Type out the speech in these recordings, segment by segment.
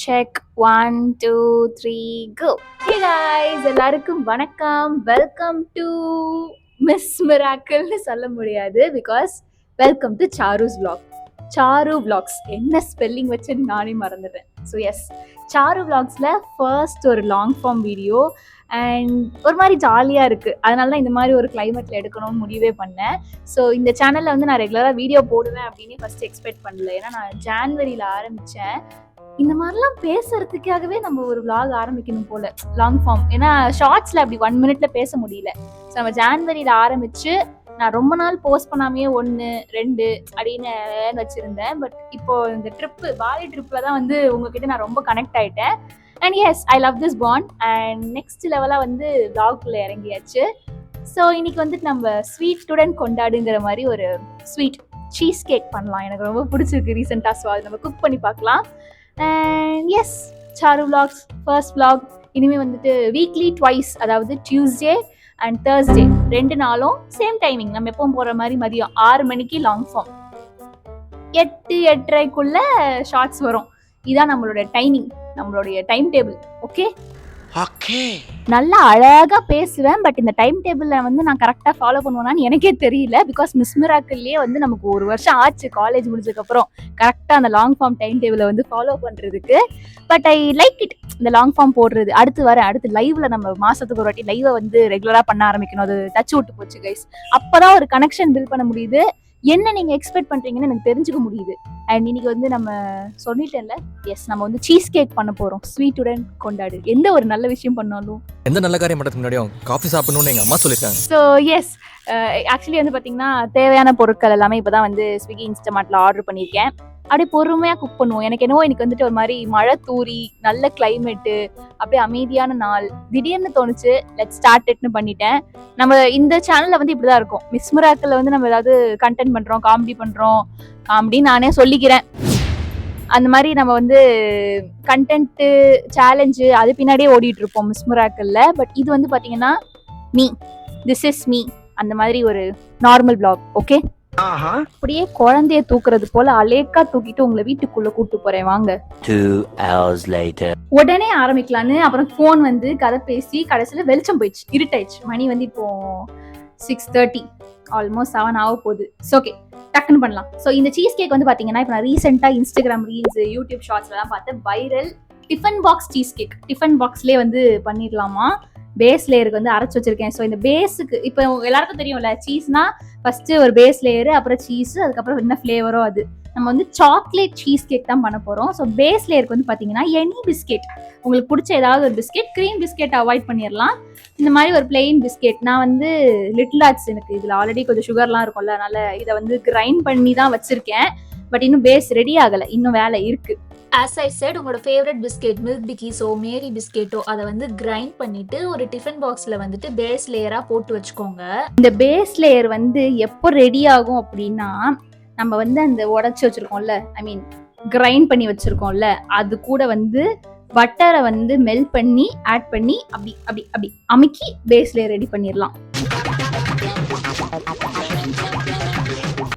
Check 1 2 3 கோ. ஹே guys, எல்லாருக்கும் வணக்கம். Welcome to miss மிராக்கிள்னு சொல்ல முடியாது, because welcome to Charu's vlog. Charu vlogs என்ன ஸ்பெல்லிங் வச்சு நானே மறந்துடுறேன். ஸோ எஸ், சாரு vlogsல ஃபர்ஸ்ட் ஒரு லாங் ஃபார்ம் வீடியோ அண்ட் ஒரு மாதிரி ஜாலியாக இருக்குது. அதனால தான் இந்த மாதிரி ஒரு கிளைமேட்டில் எடுக்கணும்னு முடிவே பண்ணேன். ஸோ இந்த சேனலில் வந்து நான் ரெகுலராக வீடியோ போடுவேன் அப்படின்னு ஃபஸ்ட்டு எக்ஸ்பெக்ட் பண்ணல. ஏன்னா நான் ஜான்வரியில் ஆரம்பித்தேன். இந்த மாதிரிலாம் பேசுறதுக்காகவே நம்ம ஒரு vlog ஆரம்பிக்கணும் போல, லாங் ஃபார்ம். ஏன்னா ஷார்ட்ஸில் அப்படி 1 minute பேச முடியல. ஸோ நம்ம ஜான்வரியில் ஆரம்பித்து நான் ரொம்ப நாள் போஸ்ட் பண்ணாமே 1 2 அப்படின்னு வச்சுருந்தேன். பட் இப்போ இந்த ட்ரிப்பு, பாலி ட்ரிப்பில் தான் வந்து உங்ககிட்ட நான் ரொம்ப கனெக்ட் ஆகிட்டேன். And yes, I love this bond. And next லெவலாக வந்து vlogக்குள்ளே இறங்கியாச்சு. ஸோ இன்னைக்கு வந்துட்டு நம்ம ஸ்வீட்டுடன் கொண்டாடுங்கிற மாதிரி ஒரு ஸ்வீட் சீஸ் கேக் பண்ணலாம். எனக்கு ரொம்ப பிடிச்சிருக்கு ரீசெண்டாக. ஸோ அது நம்ம குக் பண்ணி பார்க்கலாம். And yes, Charu vlogs first vlog. இனிமேல் வந்துட்டு வீக்லி ட்வைஸ், அதாவது டியூஸ்டே அண்ட் தேர்ஸ்டே 2 நாளும் சேம் டைமிங். நம்ம எப்பவும் போகிற மாதிரி மதியம் 6 மணிக்கு லாங் ஃபார்ம், 8 8:30க்குள்ள ஷார்ட்ஸ் வரும். இதுதான் நம்மளோட டைமிங், நம்மளுடைய டைம் டேபிள். ஓகே, நல்லா அழகாக பேசுவேன். பட் இந்த டைம் டேபிளில் வந்து நான் கரெக்டாக ஃபாலோ பண்ணுவேனான்னு எனக்கே தெரியல. பிகாஸ் மிஸ் மிராக்கிள்லேயே வந்து நமக்கு 1 வருஷம் ஆச்சு காலேஜ் முடிஞ்சதுக்கப்புறம் கரெக்டாக அந்த லாங் ஃபார்ம் டைம் டேபிளை வந்து ஃபாலோ பண்ணுறதுக்கு. பட் ஐ லைக் இட், இந்த லாங் ஃபார்ம் போடுறது. அடுத்து லைவ்ல நம்ம மாதத்துக்கு ஒரு வாட்டி லைவை வந்து ரெகுலராக பண்ண ஆரம்பிக்கணும். அது டச் விட்டு போச்சு கைஸ். அப்போ தான் ஒரு கனெக்ஷன் பில்ட் பண்ண முடியுது. என்ன நீங்கள் எக்ஸ்பெக்ட் பண்ணுறீங்கன்னு எனக்கு தெரிஞ்சுக்க முடியுது. அண்ட் இன்னைக்கு வந்து நம்ம சொல்லிட்டேன்ல, எஸ், நம்ம வந்து சீஸ் கேக் பண்ண போகிறோம். ஸ்வீட்டுடன் கொண்டாடு. எந்த ஒரு நல்ல விஷயம் பண்ணாலும், எந்த நல்ல காரியம் பண்ணுறதுக்கு முன்னாடியும் காஃபி சாப்பிடணும்னு எங்கள் அம்மா சொல்லியிருக்காங்க. ஸோ எஸ், ஆக்சுவலி வந்து பார்த்தீங்கன்னா தேவையான பொருட்கள் எல்லாமே இப்போ தான் வந்து ஸ்விக்கி இன்ஸ்டமார்ட்டில் ஆர்டர் பண்ணியிருக்கேன். அப்படியே பொறுமையாக குக் பண்ணுவோம். எனக்கு என்னவோ இன்னைக்கு வந்துட்டு ஒரு மாதிரி மழை தூரி, நல்ல கிளைமேட்டு, அப்படியே அமைதியான நாள். திடீர்னு தோணுச்சு லெட்ஸ் ஸ்டார்ட் இட்னு பண்ணிட்டேன். நம்ம இந்த சேனலில் வந்து இப்படி தான் இருக்கும். மிஸ் மிராக்கிளில் வந்து நம்ம ஏதாவது கண்டென்ட் பண்ணுறோம், காமெடி பண்ணுறோம், காமெடி நானே சொல்லிக்கிறேன். அந்த மாதிரி நம்ம வந்து கண்டென்ட்டு, சேலஞ்சு அது பின்னாடியே ஓடிட்டு இருப்போம் மிஸ் மிராக்கிளில். பட் இது வந்து பார்த்தீங்கன்னா மீ, திஸ் இஸ் மீ, அந்த மாதிரி ஒரு நார்மல் vlog. ஓகே, அப்படியே குழந்தைய தூக்குறது போல அலேக்கா தூக்கிட்டு உங்களை வீட்டுக்குள்ள கூட்டு போறேன் வாங்க. 2 hours later உடனே ஆரம்பிக்கலான்னு அப்புறம் போன் வந்து கதை பேசி கடைசியில வெளிச்சம் போயிடுச்சு, இருட்டாயிடுச்சு. மணி வந்து இப்போ 6:30, ஆல்மோஸ்ட் 7 ஆக போகுது. ஓகே, டக்குன்னு பண்ணலாம். ஸோ இந்த சீஸ் கேக் வந்து பாத்தீங்கன்னா இப்போ நான் ரீசெண்டாக இன்ஸ்டாகிராம் ரீல்ஸ், யூடியூப் ஷார்ட்ஸ்லாம் பார்த்தேன். Viral tiffin box cheese cake. Tiffin பாக்ஸ்லேயே வந்து பண்ணிடலாமா. பேஸ் லேயருக்கு வந்து அரைச்சி வச்சிருக்கேன். ஸோ இந்த பேஸுக்கு இப்போ எல்லாருக்கும் தெரியும்ல, சீஸ்னா ஃபர்ஸ்ட் ஒரு பேஸ் லேயரு, அப்புறம் சீஸ், அதுக்கப்புறம் என்ன ஃப்ளேவரோ அது. நம்ம வந்து சாக்லேட் சீஸ் கேக் தான் பண்ண போகிறோம். ஸோ பேஸ் லேயருக்கு வந்து பார்த்தீங்கன்னா எனி பிஸ்கெட், உங்களுக்கு பிடிச்ச ஏதாவது ஒரு பிஸ்கெட். க்ரீம் பிஸ்கெட் அவாய்ட் பண்ணிடலாம். இந்த மாதிரி ஒரு பிளெயின் பிஸ்கெட். நான் வந்து லிட்டில் ஆர்ட்ஸ், எனக்கு இதில் ஆல்ரெடி கொஞ்சம் சுகர்லாம் இருக்கும்ல, அதனால இதை வந்து கிரைண்ட் பண்ணி தான் வச்சிருக்கேன். பட் இன்னும் பேஸ் ரெடி ஆகலை, இன்னும் வேலை இருக்கு. As I said, உங்களோட ஃபேவரட் பிஸ்கெட், மில்க் பிக்கீஸோ மேரி பிஸ்கெட்டோ, அதை வந்து கிரைண்ட் பண்ணிட்டு ஒரு டிஃபன் பாக்ஸில் வந்துட்டு பேஸ் லேயராக போட்டு வச்சுக்கோங்க. இந்த பேஸ் லேயர் வந்து எப்போ ரெடி ஆகும் அப்படின்னா, நம்ம வந்து அந்த உடச்சி வச்சிருக்கோம்ல, ஐ மீன் கிரைண்ட் பண்ணி வச்சிருக்கோம்ல, அது கூட வந்து பட்டரை வந்து மெல்ட் பண்ணி ஆட் பண்ணி அப்படி அப்படி அப்படி அமுக்கி பேஸ் லேயர் ரெடி பண்ணிடலாம்.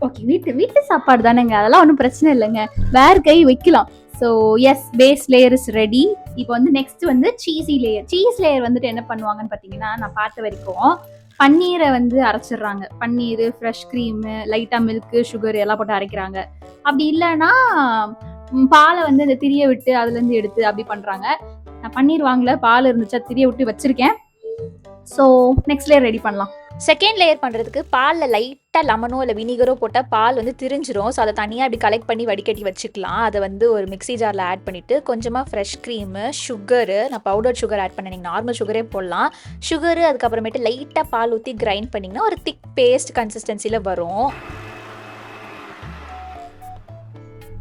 ஓகே, வீட்டு சாப்பாடு தானேங்க, அதெல்லாம் ஒன்றும் பிரச்சனை இல்லைங்க, வேற கை வைக்கலாம். So yes, base layer is ready. இப்போ வந்து நெக்ஸ்ட் வந்து சீஸி லேயர். சீஸ் லேயர் வந்துட்டு என்ன பண்ணுவாங்கன்னு பார்த்தீங்கன்னா, நான் பார்த்த வரைக்கும் பன்னீரை வந்து அரைச்சிடுறாங்க. பன்னீர், ஃப்ரெஷ் க்ரீமு, லைட்டாக மில்க்கு, சுகர் எல்லாம் போட்டு அரைக்கிறாங்க. அப்படி இல்லைன்னா பாலை வந்து இந்த திரியை விட்டு அதுலேருந்து எடுத்து அப்படி பண்ணுறாங்க. நான் பன்னீர் வாங்கல, பால் இருந்துச்சா திரியை விட்டு வச்சுருக்கேன். ஸோ நெக்ஸ்ட் லேயர் ரெடி பண்ணலாம். செகண்ட் லேயர் பண்ணுறதுக்கு பாலில் லைட்டாக லெமனோ இல்லை வினிகரோ போட்டால் பால் வந்து திரிஞ்சிரும். ஸோ அதை தனியாக அப்படி கலெக்ட் பண்ணி வடிகட்டி வச்சுக்கலாம். அதை வந்து ஒரு மிக்ஸி ஜாரில் ஆட் பண்ணிவிட்டு கொஞ்சமாக ஃப்ரெஷ் க்ரீமு, சுகரு, நான் பவுடர் சுகர் ஆட் பண்ணேன், நீங்கள் நார்மல் சுகரே போடலாம். சுகரு, அதுக்கப்புறமேட்டு லைட்டாக பால் ஊற்றி கிரைண்ட் பண்ணிங்கன்னா ஒரு திக் பேஸ்ட் கன்சிஸ்டன்சியில் வரும்.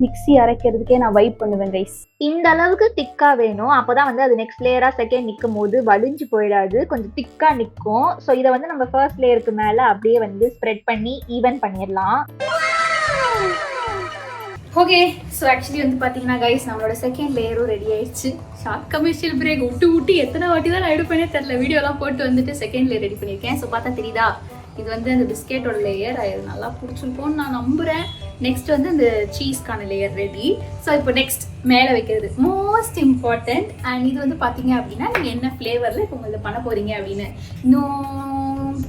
மிக்ஸி அரைக்கிறதுக்கே நான் வைப் பண்ணுவேன் கைஸ். இந்த அளவுக்கு திக்கா வேணும், அப்போதான் வந்து அது நெக்ஸ்ட் லேயரா செகண்ட் நிற்கும் போது வலிஞ்சு போயிடாது, கொஞ்சம் திக்கா நிற்கும். ஸோ இதை வந்து நம்ம ஃபர்ஸ்ட் லேயருக்கு மேலே அப்படியே வந்து ஸ்ப்ரெட் பண்ணி ஈவன் பண்ணிடலாம். ஓகே, ஸோ ஆக்சுவலி வந்து பார்த்தீங்கன்னா கைஸ், நம்மளோட செகண்ட் லேயரும் ரெடி ஆயிடுச்சு. ஷார்ட் கமர்ஷியல் பிரேக் விட்டு எத்தனை வாட்டி தான் நான் எடுப்பேனே தெரியல. வீடியோலாம் போட்டு வந்துட்டு செகண்ட் லேயர் ரெடி பண்ணியிருக்கேன். ஸோ பார்த்தா தெரியுதா, இது வந்து அந்த பிஸ்கெட்டோட லேயர். அது நல்லா பிடிச்சிருக்கோன்னு நான் நம்புகிறேன். நெக்ஸ்ட் வந்து இந்த சீஸ்க்கான லேயர் ரெடி. ஸோ இப்போ நெக்ஸ்ட் மேலே வைக்கிறது மோஸ்ட் இம்பார்ட்டன்ட். அண்ட் இது வந்து பார்த்தீங்க அப்படின்னா நீங்கள் என்ன ஃப்ளேவரில் இப்போ உங்களுக்கு பண்ண போகிறீங்க அப்படின்னு. இன்னும்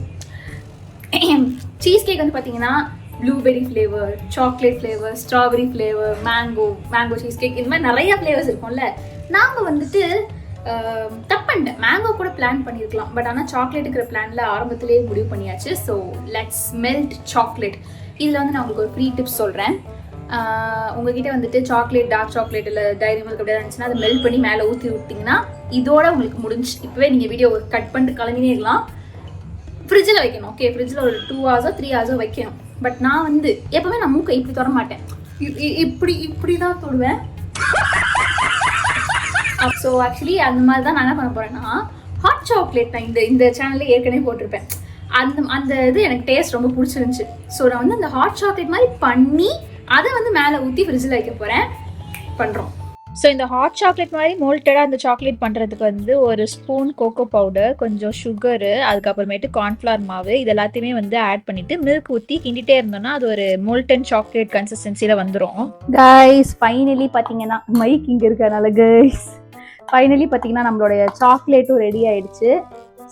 சீஸ் கேக் வந்து பார்த்தீங்கன்னா blueberry flavour, chocolate flavour, strawberry flavour, mango cheese cake, இந்த மாதிரி நிறையா ஃப்ளேவர்ஸ் இருக்கும்ல. நாங்கள் வந்துட்டு தப்புண்டேன், மேங்கோ கூட பிளான் பண்ணியிருக்கலாம், பட் ஆனால் சாக்லேட் இருக்கிற பிளானில் ஆரம்பத்திலேயே முடிவு பண்ணியாச்சு. So let's melt chocolate. இதில் வந்து நான் உங்களுக்கு ஒரு ஃப்ரீ டிப்ஸ் சொல்கிறேன். உங்ககிட்ட வந்துட்டு சாக்லேட், டார்க் சாக்லேட் இல்லை டைரி மில்க் அப்படியே இருந்துச்சுன்னா அதை மெல்ட் பண்ணி மேலே ஊற்றி விட்டிங்கன்னா இதோட உங்களுக்கு முடிஞ்சு. இப்போவே நீங்கள் வீடியோ கட் பண்ணிட்டு கிளம்பினே இருக்கலாம். ஃப்ரிட்ஜில் வைக்கணும். ஓகே, ஃப்ரிட்ஜில் ஒரு 2 hours 3 hours வைக்கணும். பட் நான் வந்து எப்போவுமே நான் மூக்கை இப்படி தொட மாட்டேன், இப்படி தான் தொடுவேன். ஸோ ஆக்சுவலி அந்த மாதிரி தான் நான் என்ன பண்ண போகிறேன்னா, ஹாட் சாக்லேட் நான் இந்த சேனலில் ஏற்கனவே போட்டிருப்பேன். அந்த இது எனக்கு டேஸ்ட் ரொம்ப பிடிச்சிருந்துச்சு. ஸோ நான் வந்து அந்த ஹாட் சாக்லேட் மாதிரி பண்ணி அதை வந்து மேலே ஊற்றி ஃப்ரிட்ஜில் வைக்க போகிறேன். பண்ணுறோம். ஸோ இந்த ஹாட் சாக்லேட் மாதிரி மோல்டடாக அந்த சாக்லேட் பண்ணுறதுக்கு வந்து ஒரு ஸ்பூன் கோகோ பவுடர், கொஞ்சம் சுகரு, அதுக்கப்புறமேட்டு கார்ன்ஃப்ளவர் மாவு, இது எல்லாத்தையுமே வந்து ஆட் பண்ணிவிட்டு மில்க் ஊற்றி கிண்டிகிட்டே இருந்தோம்னா அது ஒரு மோல்டன் சாக்லேட் கன்சிஸ்டன்சியில் வந்துடும். கைஸ் ஃபைனலி பார்த்தீங்கன்னா மைக் இங்கே இருக்கனால கைஸ் ஃபைனலி பார்த்தீங்கன்னா நம்மளுடைய சாக்லேட்டும் ரெடி ஆயிடுச்சு.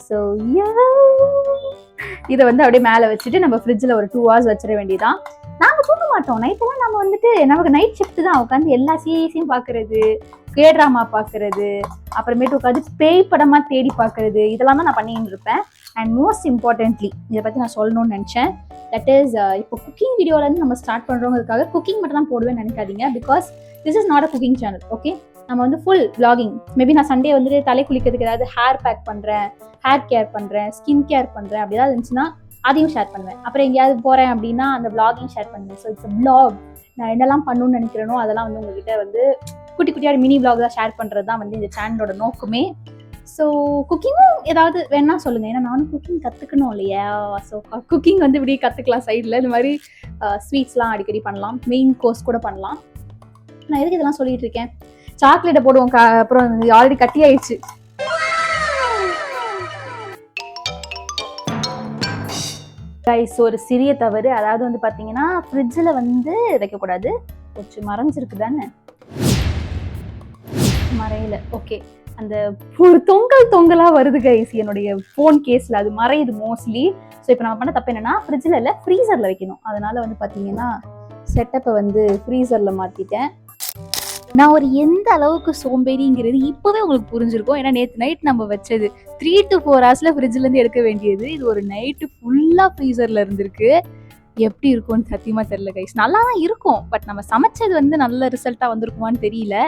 ஸோ இதை வந்து அப்படியே மேலே வச்சுட்டு நம்ம ஃப்ரிட்ஜில் ஒரு 2 hours வச்சிட வேண்டியதான். நாங்கள் தூங்க மாட்டோம். நைட்டெல்லாம் நம்ம வந்துட்டு நமக்கு நைட் ஷிஃப்ட் தான். உட்காந்து எல்லா சீரியஸையும் பார்க்குறது, ட்ராமா பார்க்குறது, அப்புறமேட்டு உட்காந்து பேய் படமாக தேடி பார்க்குறது, இதெல்லாம் தான் நான் பண்ணிட்டு இருப்பேன். அண்ட் மோஸ்ட் இம்பார்ட்டன்ட்லி இதை பற்றி நான் சொல்லணும்னு நினச்சேன். தட் இஸ் இப்போ குக்கிங் வீடியோலேருந்து நம்ம ஸ்டார்ட் பண்ணுறோங்கிறதுக்காக குக்கிங் மட்டும் தான் போடுவேன்னு நினைக்காதீங்க. Because this is not a cooking channel. Okay, நம்ம வந்து ஃபுல் vlogging. மேபி நான் சண்டே வந்துட்டு தலை குளிக்கிறதுக்கு ஏதாவது ஹேர் பேக் பண்ணுறேன், ஹேர் கேர் பண்ணுறேன், ஸ்கின் கேர் பண்ணுறேன், அப்படி ஏதாவது இருந்துச்சுன்னா அதையும் ஷேர் பண்ணுவேன். அப்புறம் எங்கேயாவது போகிறேன் அப்படின்னா அந்த vlogging ஷேர் பண்ணுவேன். So it's vlog. நான் என்னெல்லாம் பண்ணணும்னு நினைக்கிறேனோ அதெல்லாம் வந்து உங்ககிட்ட வந்து குட்டி குட்டியாக மினி vlog தான் ஷேர் பண்ணுறது தான் வந்து இந்த சேனலோட நோக்கமே. ஸோ குக்கிங்கும் ஏதாவது வேணா சொல்லுங்கள், ஏன்னா நானும் குக்கிங் கற்றுக்கணும் இல்லையா. ஸோ குக்கிங் வந்து இப்படி கற்றுக்கலாம் சைடில். இந்த மாதிரி ஸ்வீட்ஸ்லாம் அடிக்கடி பண்ணலாம், மெயின் கோர்ஸ் கூட பண்ணலாம். நான் எதுக்கு இதெல்லாம் சொல்லிட்டு இருக்கேன், சாக்லேட்டை போடுவோம். அப்புறம் ஆல்ரெடி கட்டி ஆயிடுச்சு. கைஸ் ஒரு சிறிய தவறு, அதாவது வந்து பார்த்தீங்கன்னா ஃப்ரிட்ஜில் வந்து வைக்கக்கூடாது. கொஞ்சம் மறைஞ்சிருக்கு தானே, மறையில. ஓகே, அந்த ஒரு தொங்கலாக வருது கைஸ் என்னுடைய ஃபோன் கேஸில், அது மறையுது மோஸ்ட்லி. ஸோ இப்போ நம்ம பண்ண தப்பு என்னன்னா, ஃப்ரிட்ஜில் இல்லை ஃப்ரீசரில் வைக்கணும். அதனால வந்து பார்த்தீங்கன்னா செட்டப்பை வந்து ஃப்ரீசரில் மாற்றிட்டேன். நான் ஒரு எந்த அளவுக்கு சோம்பேறிங்கிறது இப்போவே உங்களுக்கு புரிஞ்சிருக்கும். ஏன்னா நேற்று நைட் நம்ம வச்சது 3 to 4 hours ஃப்ரிட்ஜ்லேருந்து எடுக்க வேண்டியது, இது ஒரு நைட்டு ஃபுல்லாக ஃப்ரீசரில் இருந்திருக்கு. எப்படி இருக்கும்னு சத்தியமாக தெரியல கைஸ். நல்லா தான் இருக்கும், பட் நம்ம சமைச்சது வந்து நல்ல ரிசல்ட்டாக வந்திருக்குமான்னு தெரியல.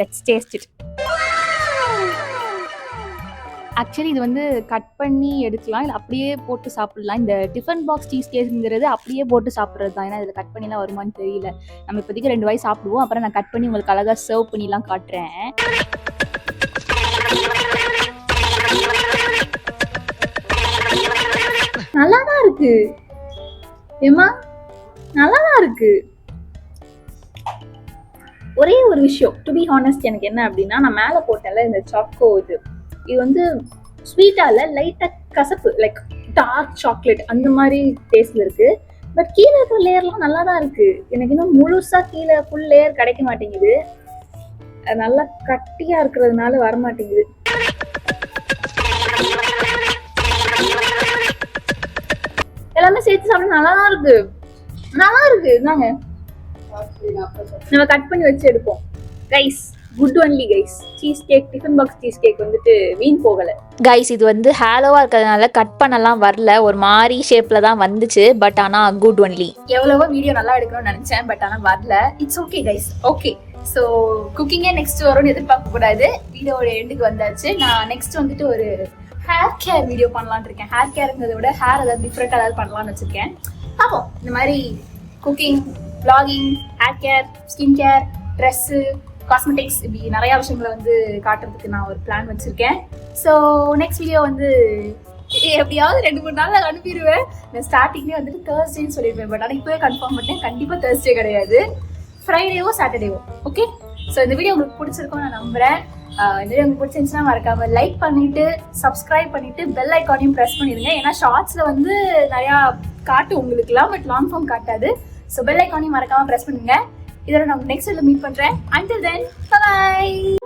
Let's taste it. ஆக்சுவலி இது வந்து கட் பண்ணி எடுக்கலாம், இல்லை அப்படியே போட்டு சாப்பிடலாம். இந்த டிஃபன் பாக்ஸ் சீஸ் கேக்குங்கிறது அப்படியே போட்டு சாப்பிட்றது தான். ஏன்னா இதில் கட் பண்ணிலாம் வருமானு தெரியல. நம்ம இப்போதைக்கு 2 வாய் சாப்பிடுவோம், அப்புறம் நான் கட் பண்ணி உங்களுக்கு அழகாக சர்வ் பண்ணிலாம் காட்டுறேன். நல்லா தான் இருக்கு ஏமா, நல்லா தான் இருக்கு. ஒரே ஒரு விஷயம், டு பி ஹானஸ்ட், எனக்கு என்ன அப்படின்னா, நான் மேலே போட்டேன்ல இந்த சாக்கோ, இது வந்து ஸ்வீட்டாக இல்லை, லைட்டாக கசப்பு, லைக் டார்க் சாக்லேட் அந்த மாதிரி டேஸ்ட்ல இருக்கு. பட் கீழே இருக்கிற லேயர்லாம் நல்லா தான் இருக்கு. எனக்கு இன்னும் முழுசாக கீழே ஃபுல் லேயர் கிடைக்க மாட்டேங்குது. நல்லா கட்டியா இருக்கிறதுனால வர மாட்டேங்குது. எல்லாமே சேர்த்து சாப்பிட நல்லா தான் இருக்கு, நல்லா இருக்கு. நாங்க நம்ம கட் பண்ணி வச்சு எடுப்போம் guys. Good only guys. Cheese cake, tiffin box cheese cake வந்துட்டு வீண் போகல கைஸ். இது வந்து ஹேலோவாக இருக்கிறதுனால கட் பண்ணலாம் வரல, ஒரு மாதிரி ஷேப்பில் தான் வந்துச்சு. பட் ஆனால் குட் ஒன்லி. எவ்வளவோ வீடியோ நல்லா எடுக்கணும்னு நினச்சேன், பட் ஆனால் வரல. It's okay guys, okay. So குக்கிங்கே நெக்ஸ்ட் வரும்னு எதிர்பார்க்க கூடாது. வீடியோவோட எண்டுக்கு வந்தாச்சு. நான் நெக்ஸ்ட் வந்துட்டு ஒரு ஹேர் கேர் வீடியோ பண்ணலான்னு இருக்கேன். ஹேர் கேருங்கிறத விட ஹேர் ஏதாவது டிஃப்ரெண்ட்டாக ஏதாவது பண்ணலான்னு வச்சுருக்கேன். பார்ப்போம். இந்த மாதிரி cooking, vlogging, hair care, skin care, dress, cosmetics, இப்படி நிறையா விஷயங்களை வந்து காட்டுறதுக்கு நான் ஒரு பிளான் வச்சுருக்கேன். ஸோ நெக்ஸ்ட் வீடியோ வந்து எப்படியாவது 2-3 நாளில் அனுப்பிடுவேன். நான் ஸ்டார்டிங்லேயே வந்துட்டு தேர்ஸ்டேன்னு சொல்லியிருப்பேன், பட் ஆனால் இப்போவே கன்ஃபார்ம் பண்ணேன், கண்டிப்பாக தேர்ஸ்டே கிடையாது, ஃப்ரைடேவோ சாட்டர்டேவோ. ஓகே, ஸோ இந்த வீடியோ உங்களுக்கு பிடிச்சிருக்கோன்னு நான் நம்புகிறேன். இந்த வீடியோ உங்களுக்கு பிடிச்சிருந்துச்சுன்னா மறக்காம லைக் பண்ணிட்டு, சப்ஸ்கிரைப் பண்ணிட்டு, பெல் ஐக்கானையும் ப்ரெஸ் பண்ணிடுங்க. ஏன்னா ஷார்ட்ஸில் வந்து நிறையா காட்டும் உங்களுக்குலாம், பட் லாங் ஃபார்ம் காட்டாது. ஸோ பெல் ஐக்கானையும் மறக்காம ப்ரெஸ் பண்ணுங்க. இதோட நான் நெக்ஸ்ட் மீட் பண்றேன். Until then, bye.